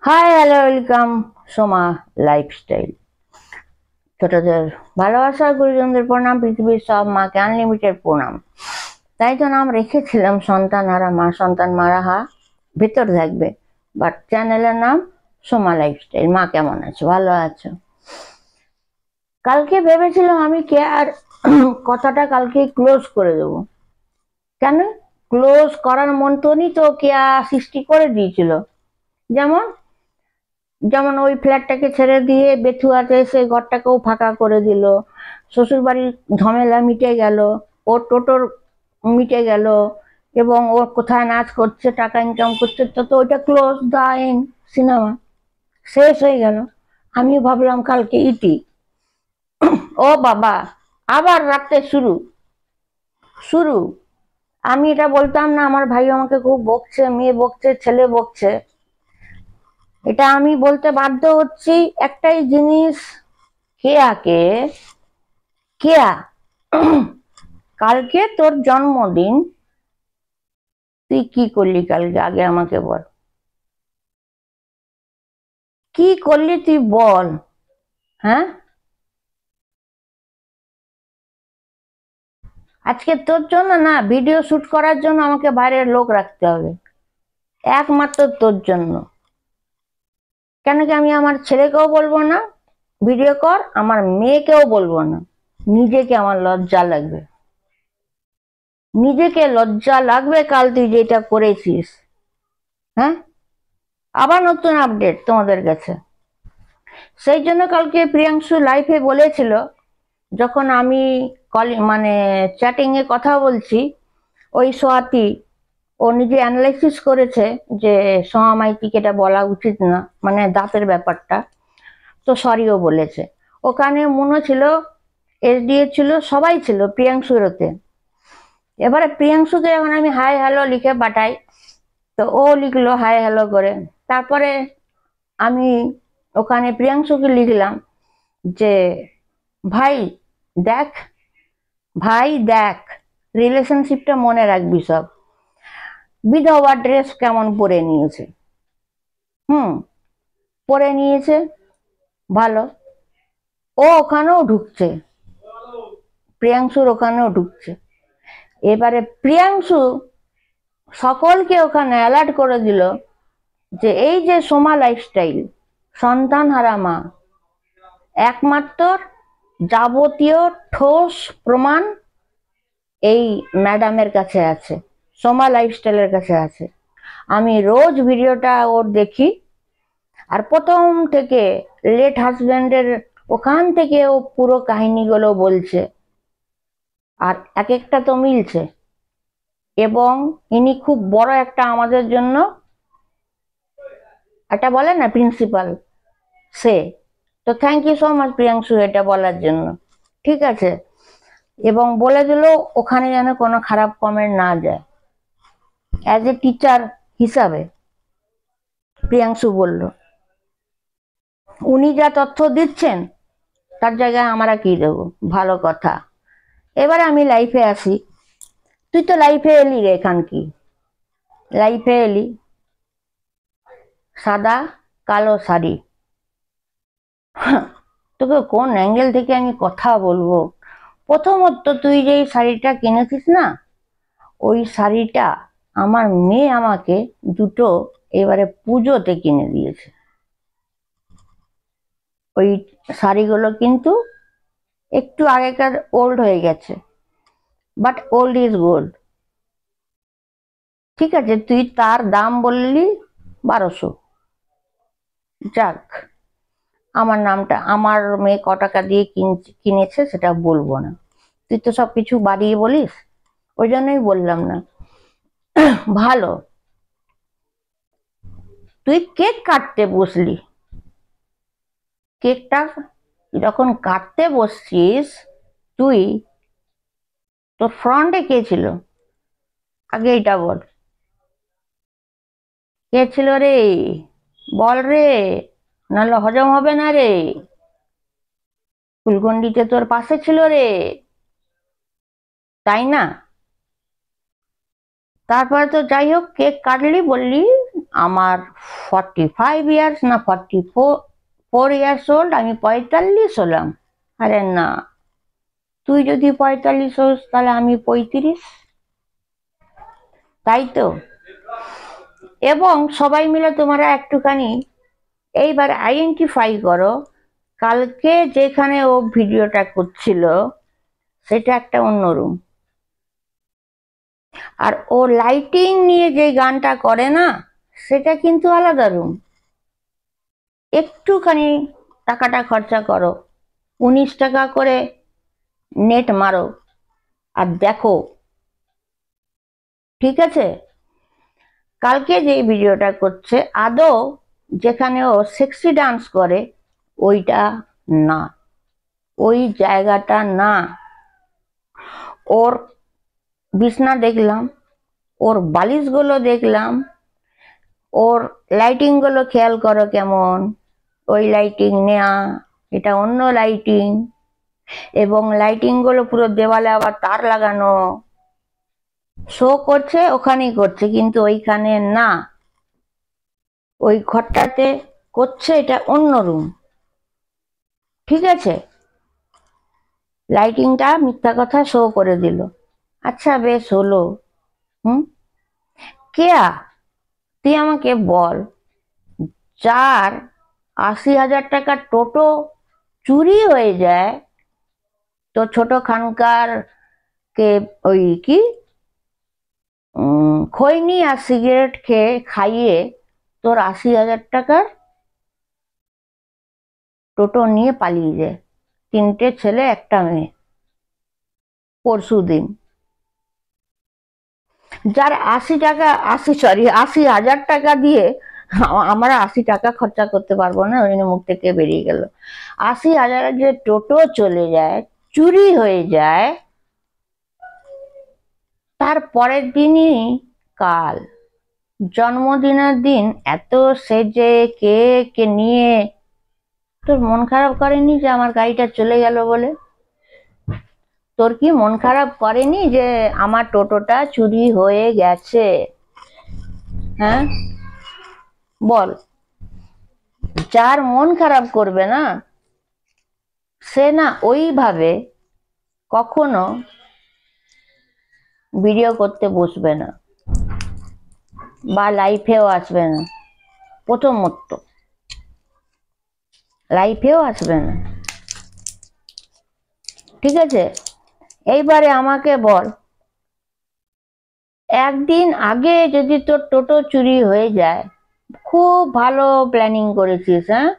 Hi hello welcome Soma lifestyle. ছোটদের ভালোবাসা, গুরুজনদের প্রণাম, পৃথিবীর সব মাকে আনলিমিটেড প্রণাম। তাই তো নাম রেখেছিলাম সন্তান হারা মা, সন্তান মারা হা ভেতর থাকবে, বাট চ্যানেলের নাম সোমা লাইফস্টাইল। মা কেমন আছো? ভালো আছো? কালকে ভেবেছিলাম আমি কে আর কথাটা কালকে ক্লোজ করে দেবো। কেন ক্লোজ করার মতনই তো কেয়া সৃষ্টি করে দিয়েছিল। যেমন যেমন ওই ফ্ল্যাটটাকে ছেড়ে দিয়ে বেথুয়াতে এসে ঘরটাকেও ফাঁকা করে দিল, শ্বশুর বাড়ির ঝামেলা মিটে গেল, ওর টোটোর মিটে গেল, এবং ও কোথায় নাচ করছে, টাকা ইনকাম করছে, তো ওইটা ক্লোজ দা এন্ড, সিনেমা শেষ হয়ে গেল। আমিও ভাবলাম কালকে ইতি, ও বাবা, আবার রাতে শুরু শুরু। আমি এটা বলতাম না, আমার ভাই আমাকে খুব বকছে, মেয়ে বকছে, ছেলে বকছে, এটা আমি বলতে বাধ্য হচ্ছি। একটাই জিনিস, কেয়াকে, কেয়া কালকে তোর জন্মদিন, তুই কি করলি কালকে? আগে আমাকে বল, কি করলি তুই বল। হ্যাঁ, আজকে তোর জন্য না, ভিডিও শুট করার জন্য আমাকে বাইরের লোক রাখতে হবে, একমাত্র তোর জন্য। কেন কি আমি আমার ছেলেকেও বলবো না ভিডিও কর, আমার মেয়েকেও বলবো না। নিজেকে আমার লজ্জা লাগবে, নিজেকে লজ্জা লাগবে কাল তুই যেটা করেছিস। হ্যাঁ, আবার নতুন আপডেট তোমাদের কাছে। সেই জন্য কালকে প্রিয়াংশু লাইফে বলেছিল, যখন আমি মানে চ্যাটিং এ কথা বলছি, ওই সোয়াতি ও নিজে অ্যানালাইসিস করেছে যে সোমা মাইতিকে এটা বলা উচিত না, মানে দাঁতের ব্যাপারটা, তো সরিও বলেছে। ওখানে মনে ছিল, এসডিএ ছিল, সবাই ছিল প্রিয়াংশুর ওতে। এবারে প্রিয়াংশুকে যখন আমি হাই হ্যালো লিখে পাঠাই, তো ও লিখলো হাই হ্যালো করে। তারপরে আমি ওখানে প্রিয়াংশুকে লিখলাম যে ভাই দেখ, ভাই দেখ, রিলেশনশিপটা মনে রাখবি সব। বিধবা ড্রেস কেমন পরে নিয়েছে, হুম, পরে নিয়েছে, ভালো। ও ওখানেও ঢুকছে, প্রিয়াংশুর ওখানেও ঢুকছে। এবারে প্রিয়াংশু সকলকে ওখানে অ্যালার্ট করে দিল যে এই যে সোমা লাইফস্টাইল, সন্তান হারা মা, একমাত্র যাবতীয় ঠোস প্রমাণ এই ম্যাডামের কাছে আছে, সোমা লাইফস্টাইলের কাছে আছে। আমি রোজ ভিডিওটা ওর দেখি, আর প্রথম থেকে লেট হাজবেন্ডের ওখান থেকে ও পুরো কাহিনীগুলো বলছে, আর এক একটা তো মিলছে। এবং ইনি খুব বড় একটা আমাদের জন্য, এটা বলে না প্রিন্সিপাল, সে তো thank you so much Priyanshu এটা বলার জন্য। ঠিক আছে, এবং বলে দিল ওখানে যেন কোনো খারাপ কমেন্ট না যায়। অ্যাজ এ টিচার হিসাবে প্রিয়াংশু বলল, উনি যা তথ্য দিচ্ছেন তার জায়গায় আমরা কি দেবো, ভালো কথা। এবার আমি লাইফে আসি। তুই তো লাইফে এলি রে, এখান কি লাইফে এলি, সাদা কালো শাড়ি। তোকে কোন অ্যাঙ্গেল থেকে আমি কথা বলবো? প্রথমত তুই যে শাড়িটা কিনেছিস না, ওই শাড়িটা আমার মেয়ে আমাকে দুটো এবারে পুজোতে কিনে দিয়েছে। ওই শাড়িগুলো কিন্তু একটু আগেকার, ওল্ড হয়ে গেছে, বাট ওল্ড ইজ গোল্ড। ঠিক আছে, তুই তার দাম বললি 1200, যাক, আমার নামটা, আমার মেয়ে ক টাকা দিয়ে কিনেছে সেটা বলবো না, তুই তো সবকিছু বাড়িয়ে বলিস, ওই জন্যই বললাম না। ভালো, তুই কেক কাটতে বসলি, কেকটা যখন কাটতে বসছিস তুই, তোর ফ্রন্টে কে ছিল আগে এটা বল, কে ছিল রে? বল রে, নাহলে হজম হবে না রে। ফুলকন্ডিতে তোর পাশে ছিল রে, তাই না? তারপরে তো যাই হোক, কেক কাটলি, বললি আমার 45 ইয়ার্স না 44 ইয়ার্স ওল্ড, আমি 45 হলাম। আরে না, তুই যদি 45 হোস তাহলে আমি 35, তাই তো? এবং সবাই মিলে তোমরা একটুখানি এইবার আইডেন্টিফাই করো, কালকে যেখানে ও ভিডিওটা করছিল সেটা একটা অন্য রুম, আর ও লাইটিং নিয়ে যে গানটা করে না সেটা কিন্তু আলাদা রুম। একটুখানি টাকাটা খরচা করো, 19 টাকা করে নেট মারো আর দেখো, ঠিক আছে? কালকে যে ভিডিওটা করছে আদৌ যেখানে ও সেক্সি ডান্স করে ওইটা না, ওই জায়গাটা না। ওর বিছনা দেখলাম, ওর বালিশগুলো দেখলাম, ওর লাইটিং গুলো খেয়াল করো কেমন, ওই লাইটিং নেয়া, এটা অন্য লাইটিং, এবং লাইটিং গুলো পুরো দেওয়ালে আবার তার লাগানো। শো করছে ওখানেই করছে, কিন্তু ওইখানে না, ওই ঘরটাতে করছে, এটা অন্য রুম, ঠিক আছে? লাইটিংটা মিথ্যা কথা শো করে দিল। আচ্ছা বেশ হলো। হুম, কেয়া তুই আমাকে বল, যার 80,000 টাকার টোটো চুরি হয়ে যায়, তো ছোট খানকার কে ওই কি খৈনি আর সিগারেট খেয়ে খাইয়ে তোর 80,000 টাকার টোটো নিয়ে পালিয়ে যায়, 3টে ছেলে একটা মেয়ে, পরশু দিন। যার 80,000 টাকা দিয়ে, আমরা 80 টাকা খরচা করতে পারবো না, ওই জন্য মুখ থেকে বেরিয়ে গেল। 80,000 যে টোটো চলে যায়, চুরি হয়ে যায়, তার পরের দিনই কাল জন্মদিনের দিন এত সেজে কেক নিয়ে, তোর মন খারাপ করেনি যে আমার গাড়িটা চলে গেল বলে? তোর কি মন খারাপ করেনি যে আমার টোটোটা চুরি হয়ে গেছে? হ্যাঁ বল। যার মন খারাপ করবে না, সে না ওইভাবে কখনো ভিডিও করতে বসবে না, বা লাইফেও আসবে না, প্রথমত লাইফেও আসবে না, ঠিক আছে? এইবারে আমাকে বল, একদিন আগে যদি তোর টোটো চুরি হয়ে যায়, খুব ভালো প্ল্যানিং করেছিস, হ্যাঁ?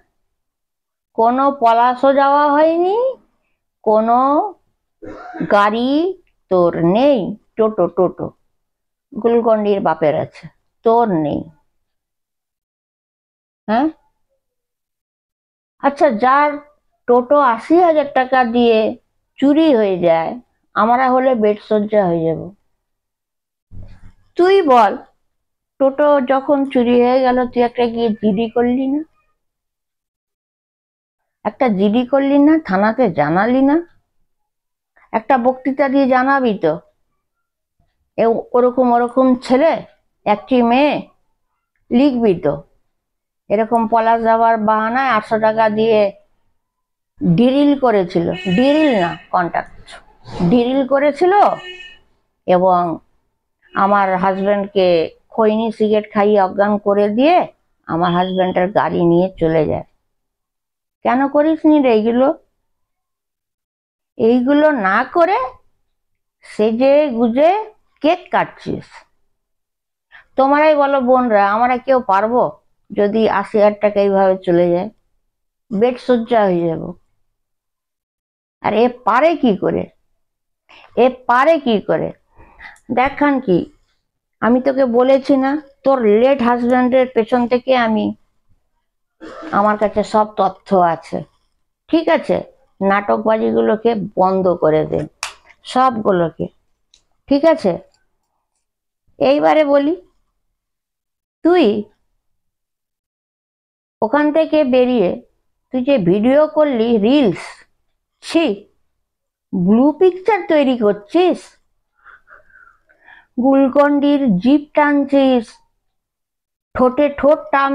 কোনো পলাশও যাওয়া হয়নি, কোনো গাড়ি তোর নেই, টোটো টোটো গুলকন্ডির বাপের আছে, তোর নেই, হ্যাঁ? আচ্ছা, যার টোটো 80,000 টাকা দিয়ে চুরি হয়ে যায়, আমরা হলে বেড সজ্জা হয়ে যাব। তুই বল, টোটো যখন চুরি হয়ে গেল তুই একটা গিয়ে জিডি করলি না? একটা জিডি করলি না? থানাতে জানালি না? একটা বক্তৃতা দিয়ে জানাবি তো, ওরকম ওরকম ছেলে, একটি মেয়ে, লিখবি তো, এরকম পলাশ যাওয়ার বাহানায় 800 টাকা দিয়ে ডিরিল করেছিল, ডিরিল না কন্ট্রাক্ট, ডিরিল করেছিল, এবং আমার হাজবেন্ডকে খৈনি সিগারেট খাইয়ে অজ্ঞান করে দিয়ে আমার হাজবেন্ডের গাড়ি নিয়ে চলে যায়। কেন করিস নি রে এইগুলো? এইগুলো না করে সেজে গুজে কেক কাটছিস। তোমরাই বলো বোনরা, আমরা কেউ পারবো যদি 80,000 টাকা এইভাবে চলে যায়? বেড সজ্জা হয়ে যাব। আর এ পারে কি করে? এ পারে কি করে? দেখান কি, আমি তোকে বলেছি না, তোর লেট হাজবেন্ডের পেছন থেকে আমার কাছে সব তথ্য আছে, ঠিক আছে? নাটকবাজিগুলোকে বন্ধ করে দে, সবগুলোকে, ঠিক আছে? এইবারে বলি, তুই ওখান থেকে বেরিয়ে তুই যে ভিডিও করলি, রিলস, ছি, ব্লু পিকচার তৈরি করছিস, গুলকন্ডির জিপ টানছিস, ঠোঁটে ঠোঁট টান,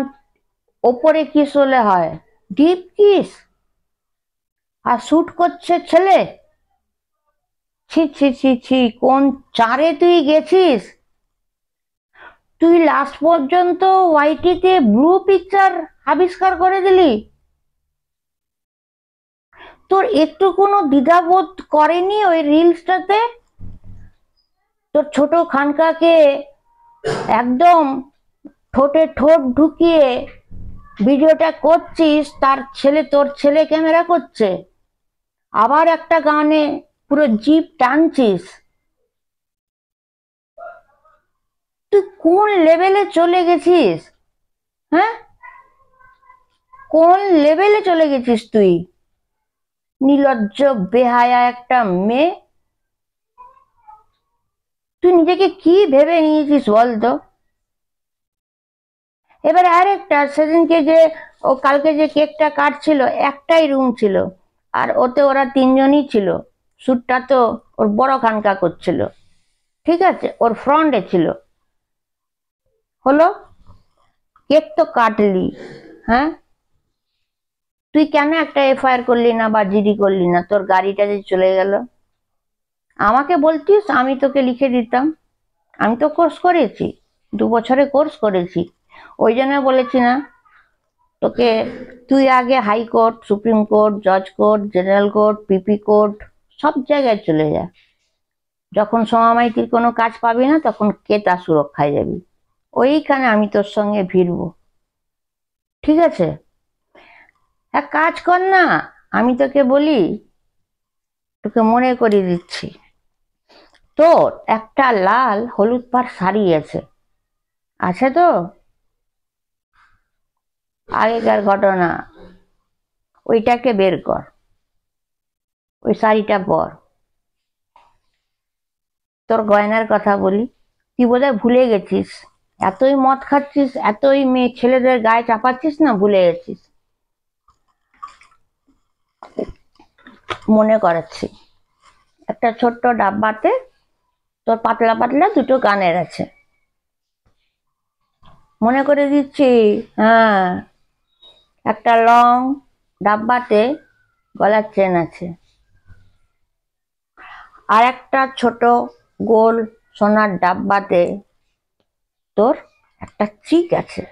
ওপরে কিস হলে হয় ডিপ কিস, আর শুট করছে ছেলে। ছি ছি ছি ছি, কোন চারে তুই গেছিস? তুই লাস্ট পর্যন্ত ওয়াইটিতে ব্লু পিকচার আবিষ্কার করে দিলি। তোর একটু কোনো দ্বিধাবোধ করেনি ওই রিলসটাতে? তোর ছোট খানকাকে একদম ঠোঁটে ঠোঁট ঢুকিয়ে ভিডিওটা করছিস, তার ছেলে, তোর ছেলে ক্যামেরা করছে, আবার একটা গানে পুরো জিভ টানছিস। তুই কোন লেভেলে চলে গেছিস? হ্যাঁ, কোন লেভেলে চলে গেছিস তুই? নির্লজ্জ বেহায়া একটা মেয়ে। তুই নিজেকে কি ভেবে নিয়েছিস বলতো? এবারে আরেকটা, সেদিনকে যে ও কালকে যে কেকটা কাটছিল, একটাই রুম ছিল, আর ওতে ওরা তিনজনই ছিল। শ্যুটটা তো ওর বড় খানকা করছিল, ঠিক আছে, ওর ফ্রন্টে ছিল। হলো, কেক তো কাটলি, হ্যাঁ, তুই কেন একটা এফআইআর করলি না বা জিডি করলি না? তোর গাড়িটা যে চলে গেল, আমাকে বলতিস, আমি তোকে লিখে দিতাম। আমি তো কোর্স করেছি, 2 বছরের কোর্স করেছি, ওই জন্য বলেছি না তোকে, তুই আগে হাইকোর্ট, সুপ্রিম কোর্ট, জজ কোর্ট, জেনারেল কোর্ট, পিপি কোর্ট, সব জায়গায় চলে যা। যখন সমামাইতির কোনো কাজ পাবি না, তখন কেতা সুরক্ষায় যাবি, ওইখানে আমি তোর সঙ্গে ভিড়বো, ঠিক আছে? এক কাজ কর না, আমি তোকে বলি, তোকে মনে করিয়ে দিচ্ছি, তোর একটা লাল হলুদ পাড় শাড়ি আছে, আছে তো? আগেকার ঘটনা, ওইটাকে বের কর, ওই শাড়িটা পর। তোর গয়নার কথা বলি, তুই বোধহয় ভুলে গেছিস, এতই মদ খাচ্ছিস, এতই মেয়ে ছেলেদের গায়ে চাপাচ্ছিস না, ভুলে গেছিস। মনে করাচ্ছি, একটা ছোট্ট ডাব্বাতে তোর পাতলা পাতলা দুটো কানের আছে, মনে করে দিচ্ছি। হ্যাঁ, একটা লং ডাব্বাতে গলার চেন আছে, আর একটা ছোট গোল সোনার ডাব্বাতে তোর একটা চিক আছে,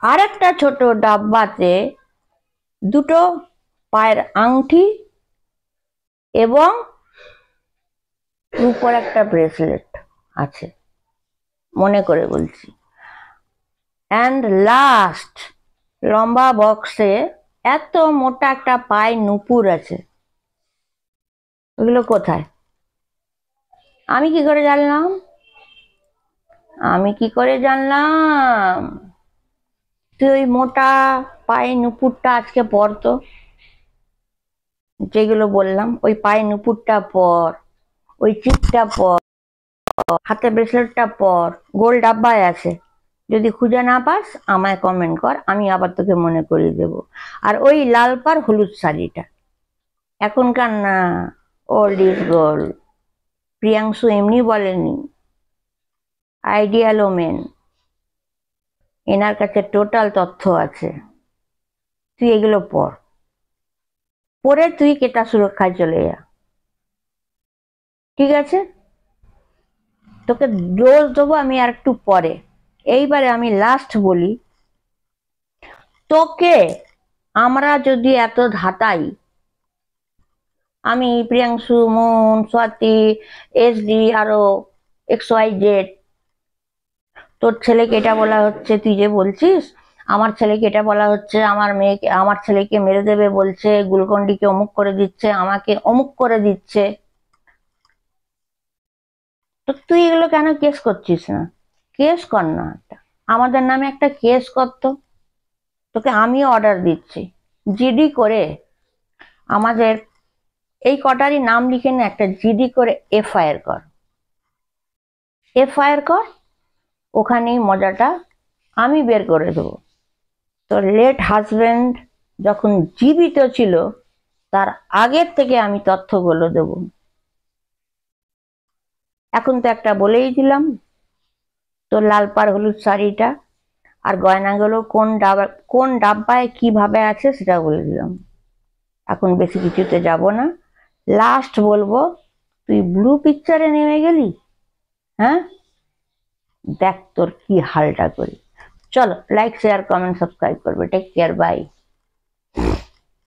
আর একটা ছোট ডাব্বাতে দুটো পায়ের আংটি এবং রূপোর একটা ব্রেসলেট আছে, মনে করে বলছি। অ্যান্ড লাস্ট, লম্বা বক্সে এত মোটা একটা পায়ে নুপুর আছে। ওগুলো কোথায়? আমি কি করে জানলাম? আমি কি করে জানলাম? তুই ওই মোটা পায়ে নুপুরটা আজকে পর তো, যেগুলো বললাম, ওই পায়ে নুপুরটা পর, ওই চিকটা পর, হাতে ব্রেসলেটটা পর, গোল ডাব্বায় আছে। যদি খুঁজে না পাস আমায় কমেন্ট কর, আমি আবার তোকে মনে করিয়ে দেব। আর ওই লাল পাড় হলুদ শাড়িটা এখনকার না, ওল্ড ইজ গোল্ড। প্রিয়াংশু এমনি বলেনি, আইডিয়াল ওমেন, এনার কাছে টোটাল তথ্য আছে। তুই এগুলো পড়, পরে তুই কেটা সুরক্ষায় চলে যা, ঠিক আছে? তোকে ডোজ দেবো আমি আর একটু পরে। এইবারে আমি লাস্ট বলি, তোকে আমরা যদি এত ধাতাই, আমি প্রিয়াংশু, মুন, স্বাতি, এসডি, আরো XYZ, তোর ছেলেকে এটা বলা হচ্ছে, তুই যে বলছিস আমার ছেলেকে এটা বলা হচ্ছে, আমার মেয়েকে, আমার ছেলেকে মেরে দেবে বলছে, গুলকন্ডিকে অমুক করে দিচ্ছে, আমাকে অমুক করে দিচ্ছে, তো তুই এগুলো কেন কেস করছিস না? কেস কর না, আমাদের নামে একটা কেস করতো। তোকে আমি অর্ডার দিচ্ছি, জিডি করে আমাদের এই কটারই নাম লিখে না একটা জিডি করে এফআইআর কর, এফআইআর কর, ওখানেই মজাটা আমি বের করে দেবো। তোর লেট হাজবেন্ড যখন জীবিত ছিল তার আগের থেকে আমি তথ্যগুলো দেব। এখন তো একটা বলেই দিলাম, তোর লাল পাড় হলুদ শাড়িটা আর গয়নাগুলো কোন ডাব্বায় কিভাবে আছে সেটা বলে দিলাম। এখন বেশি কিছুতে যাব না। লাস্ট বলবো, তুই ব্লু পিকচারে নেমে গেলি। হ্যাঁ, দেখ তোর কি হালটা করি। চলো, লাইক শেয়ার কমেন্ট সাবস্ক্রাইব করবে। Take care, by.